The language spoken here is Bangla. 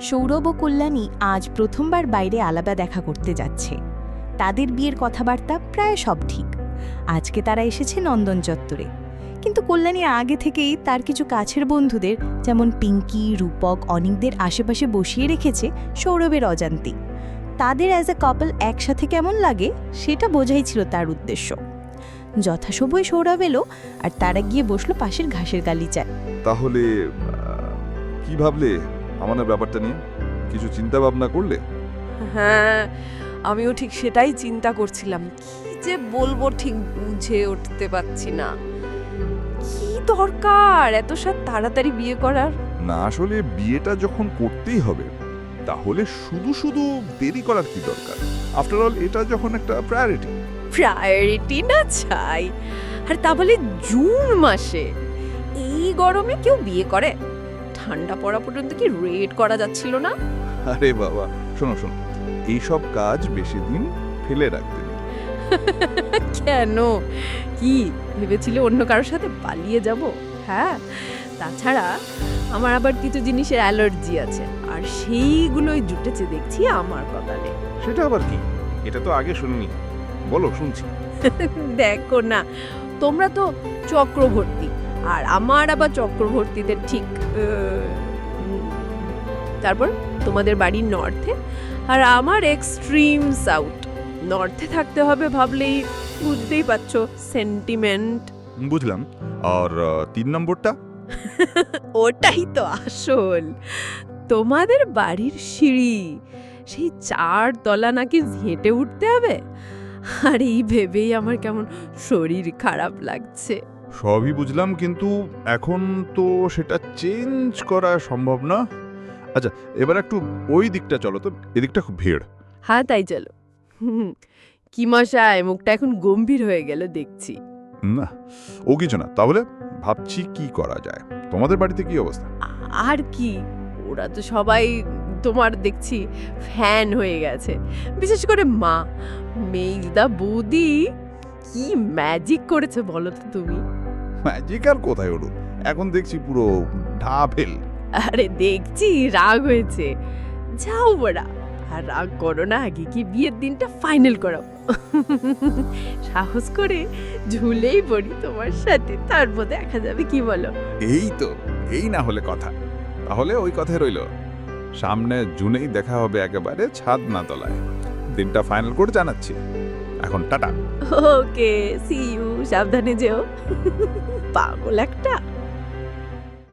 সৌরভ ও কল্যাণী আজ প্রথমবার বাইরে আলাদা দেখা করতে যাচ্ছে। তাদের বিয়ের কথাবার্তা প্রায় সব ঠিক। আজকে তারা এসেছে নন্দন চত্বরে, কিন্তু কল্যাণী আগে থেকেই তার কিছু কাছের বন্ধুদের যেমন পিঙ্কি, রূপক, অনিকদের আশেপাশে বসিয়ে রেখেছে সৌরভের অজান্তে। তাদের অ্যাজ এ কাপল একসাথে কেমন লাগে সেটা বোঝাই ছিল তার উদ্দেশ্য। যথাসময়ে সৌরভ এলো আর তারা গিয়ে বসলো পাশের ঘাসের গালিচায়। তাহলে কি ভাবলে আমাদের ব্যাপারটা নিয়ে? কিছু চিন্তা ভাবনা করলে? হ্যাঁ, আমিও ঠিক সেটাই চিন্তা করছিলাম। কি যে বলবো ঠিক বুঝে উঠতে পারছি না। কি দরকার এত সাত তাড়াতাড়ি বিয়ে করার? না, আসলে বিয়েটা যখন করতেই হবে তাহলে শুধু শুধু দেরি করার কি দরকার? আফটার অল এটা যখন একটা প্রায়োরিটি। প্রায়োরিটি না চাই, আর তা বলে জুন মাসে এই গরমে কেউ বিয়ে করে? ঠান্ডা পড়া পর্যন্ত কি ওয়েট করা যাচ্ছিল না? আরে বাবা, শোনো শোনো, এইসব কাজ বেশি দিন ফেলে রাখতে নেই। কেন? কি ভেবেছিলে অন্য কারোর সাথে পালিয়ে যাব? হ্যাঁ, তাছাড়া আমার আবার কিছু জিনিসের অ্যালার্জি আছে, আর সেইগুলোই জুটেছে দেখছি আমার কপালে। সেটা আবার কি? এটা তো আগে শুনিনি, বলো শুনছি। দেখো না, তোমরা তো চক্রবর্তী, আর আমার আবার চক্রবর্তীদের ঠিক তারপর তোমাদের বাড়ি নর্থে, আর আমার এক্সট্রিম সাউথ। নর্থে থাকতে হবে ভাবলেই বুঝতেই পারছো, সেন্টিমেন্ট। বুঝলাম। আর 3 নম্বরটা? ওটাই তো আসল। তোমাদের বাড়ির সিঁড়ি, সেই 4 তলা নাকি হেঁটে উঠতে হবে, আর এই ভেবেই আমার কেমন শরীর খারাপ লাগছে। সবই বুঝলাম, কিন্তু এখন তো সেটা চেঞ্জ করা সম্ভব না। আচ্ছা, এবার একটু ওই দিকটা চলো তো, এদিকটা খুব ভিড়। হ্যাঁ, তাই চলো। কি মশাই, মুখটা এখন গম্ভীর হয়ে গেল দেখছি। না, ও কিছু না। তাহলে ভাবছি কি করা যায়। তোমাদের বাড়িতে কি অবস্থা? আর কি, ওরা তো সবাই তোমার দেখছি ফ্যান হয়ে গেছে, বিশেষ করে মা। মেজদা বৌদি কি ম্যাজিক করেছে বলো তো তুমি? ম্যাজিক আর কোথায় হলো, এখন দেখছি পুরো ঢাফেল। আরে দেখছি রাগ হয়েছে, যাও বড়া, আর রাগ করো না, আগে কি বিয়ের দিনটা ফাইনাল করো। সাহস করে ঝুলেই পড়ি তোমার সাথে, তারপর দেখা যাবে, কি বলো? এই তো, এই না হলে কথা। তাহলে ওই কথাই রইল, সামনে জুনেই দেখা হবে একেবারে ছাদ না তলায়। দিনটা ফাইনাল করে জানাচ্ছি। এখন টাটা। ওকে, সি ইউ, সাবধানে যেও। পাগল একটা।